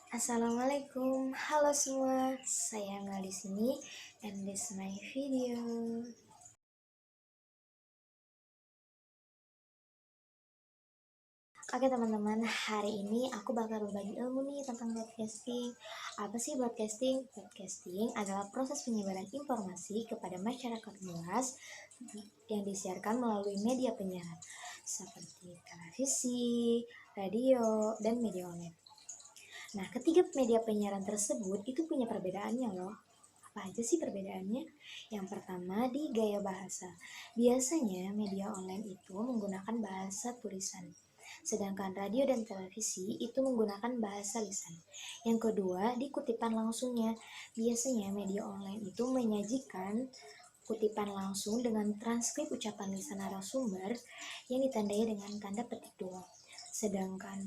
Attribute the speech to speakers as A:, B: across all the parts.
A: Assalamualaikum, halo semua. Saya Mel di sini, and this my video. Oke teman-teman, hari ini aku bakal berbagi ilmu nih tentang broadcasting. Apa sih broadcasting? Broadcasting adalah proses penyebaran informasi kepada masyarakat luas yang disiarkan melalui media penyiaran seperti televisi, radio, dan media online. Nah, ketiga media penyiaran tersebut itu punya perbedaannya loh. Apa aja sih perbedaannya? Yang pertama di gaya bahasa. Biasanya media online itu menggunakan bahasa tulisan, sedangkan radio dan televisi itu menggunakan bahasa lisan. Yang kedua di kutipan langsungnya. Biasanya media online itu menyajikan kutipan langsung dengan transkrip ucapan lisan narasumber yang ditandai dengan tanda petik dua. Sedangkan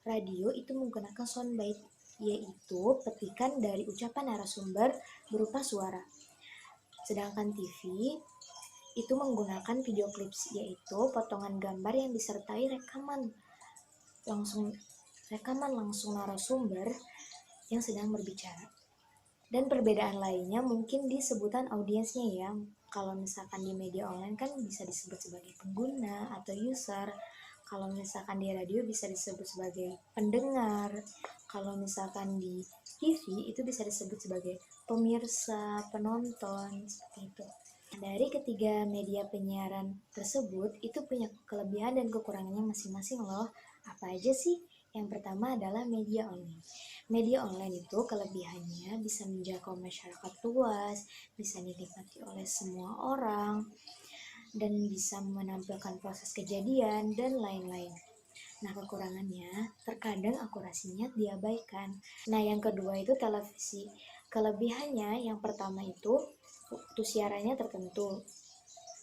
A: radio itu menggunakan soundbite, yaitu petikan dari ucapan narasumber berupa suara. Sedangkan TV itu menggunakan video clips, yaitu potongan gambar yang disertai rekaman langsung narasumber yang sedang berbicara. Dan perbedaan lainnya mungkin di sebutan audiensnya ya. Kalau misalkan di media online kan bisa disebut sebagai pengguna atau user. Kalau misalkan di radio bisa disebut sebagai pendengar. Kalau misalkan di TV itu bisa disebut sebagai pemirsa, penonton, seperti itu. Dari ketiga media penyiaran tersebut itu punya kelebihan dan kekurangannya masing-masing loh. Apa aja sih? Yang pertama adalah media online. Media online itu kelebihannya bisa menjangkau masyarakat luas, bisa dinikmati oleh semua orang, dan bisa menampilkan proses kejadian dan lain-lain. Nah, kekurangannya terkadang akurasinya diabaikan. Nah, yang kedua itu televisi. Kelebihannya yang pertama itu waktu siarannya tertentu.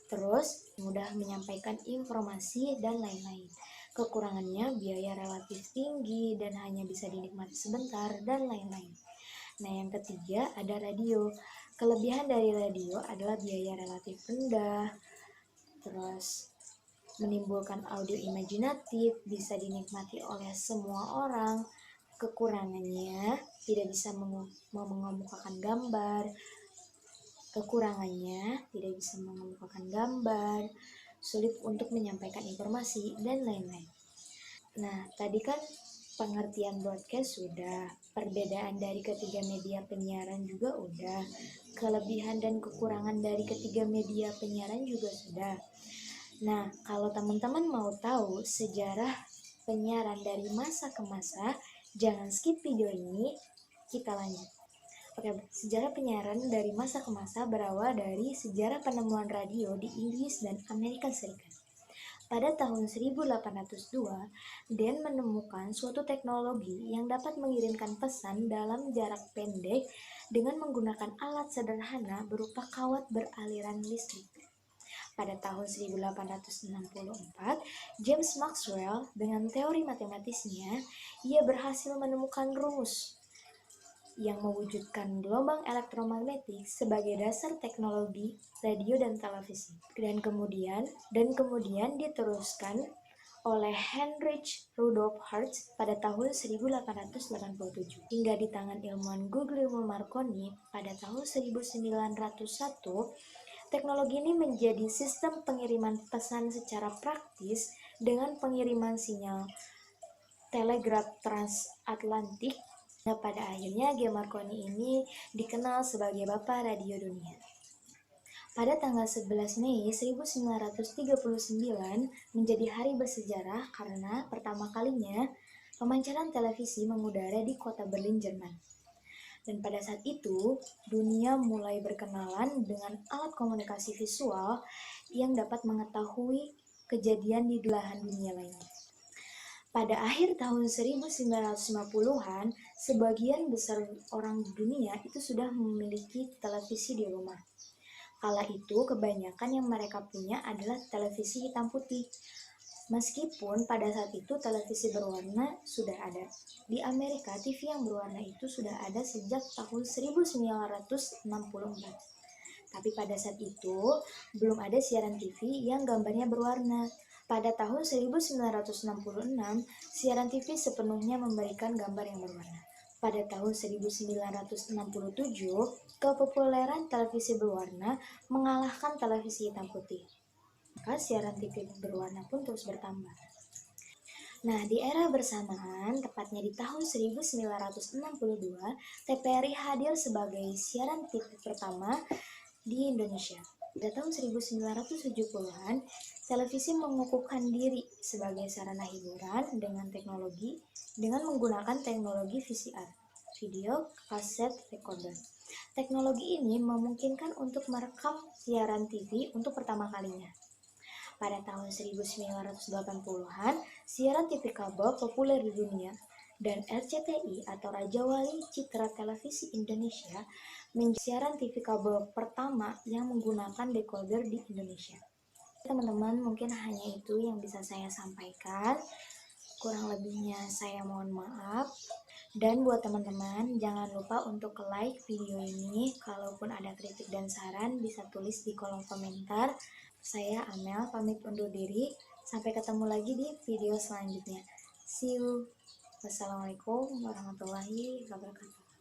A: Terus mudah menyampaikan informasi dan lain-lain. Kekurangannya biaya relatif tinggi dan hanya bisa dinikmati sebentar dan lain-lain. Nah, yang ketiga ada radio. Kelebihan dari radio adalah biaya relatif rendah, terus menimbulkan audio imajinatif, bisa dinikmati oleh semua orang. Kekurangannya tidak bisa mengemukakan gambar. Sulit untuk menyampaikan informasi, dan lain-lain. Nah, tadi kan pengertian broadcast sudah, perbedaan dari ketiga media penyiaran juga udah, kelebihan dan kekurangan dari ketiga media penyiaran juga sudah. Nah, kalau teman-teman mau tahu sejarah penyiaran dari masa ke masa, jangan skip video ini, kita lanjut. Oke, sejarah penyiaran dari masa ke masa berawal dari sejarah penemuan radio di Inggris dan Amerika Serikat. Pada tahun 1802, Dan menemukan suatu teknologi yang dapat mengirimkan pesan dalam jarak pendek dengan menggunakan alat sederhana berupa kawat beraliran listrik. Pada tahun 1864, James Maxwell dengan teori matematisnya, ia berhasil menemukan rumus yang mewujudkan gelombang elektromagnetik sebagai dasar teknologi radio dan televisi. Dan kemudian diteruskan oleh Heinrich Rudolf Hertz pada tahun 1887 hingga di tangan ilmuwan Guglielmo Marconi pada tahun 1901. Teknologi ini menjadi sistem pengiriman pesan secara praktis dengan pengiriman sinyal telegraf transatlantik. Nah, pada akhirnya G. Marconi ini dikenal sebagai Bapak Radio Dunia. Pada tanggal 11 Mei 1939 menjadi hari bersejarah karena pertama kalinya pemancaran televisi mengudara di kota Berlin, Jerman. Dan pada saat itu, dunia mulai berkenalan dengan alat komunikasi visual yang dapat mengetahui kejadian di belahan dunia lainnya. Pada akhir tahun 1950-an, sebagian besar orang di dunia itu sudah memiliki televisi di rumah. Kala itu, kebanyakan yang mereka punya adalah televisi hitam putih. Meskipun pada saat itu televisi berwarna sudah ada. Di Amerika, TV yang berwarna itu sudah ada sejak tahun 1964. Tapi pada saat itu, belum ada siaran TV yang gambarnya berwarna. Pada tahun 1966, siaran TV sepenuhnya memberikan gambar yang berwarna. Pada tahun 1967, kepopuleran televisi berwarna mengalahkan televisi hitam putih. Maka siaran TV berwarna pun terus bertambah. Nah, di era bersamaan, tepatnya di tahun 1962, TVRI hadir sebagai siaran TV pertama di Indonesia. Pada tahun 1970-an, televisi mengukuhkan diri sebagai sarana hiburan dengan menggunakan teknologi VCR, video cassette recorder. Teknologi ini memungkinkan untuk merekam siaran TV untuk pertama kalinya. Pada tahun 1980-an, siaran TV kabel populer di dunia, dan RCTI atau Raja Wali Citra Televisi Indonesia menjadi siaran TV kabel pertama yang menggunakan decoder di Indonesia. Teman-teman, mungkin hanya itu yang bisa saya sampaikan. Kurang lebihnya saya mohon maaf. Dan buat teman-teman, jangan lupa untuk like video ini. Kalaupun ada kritik dan saran, bisa tulis di kolom komentar. Saya Amel, pamit undur diri. Sampai ketemu lagi di video selanjutnya. See you. Wassalamualaikum warahmatullahi wabarakatuh.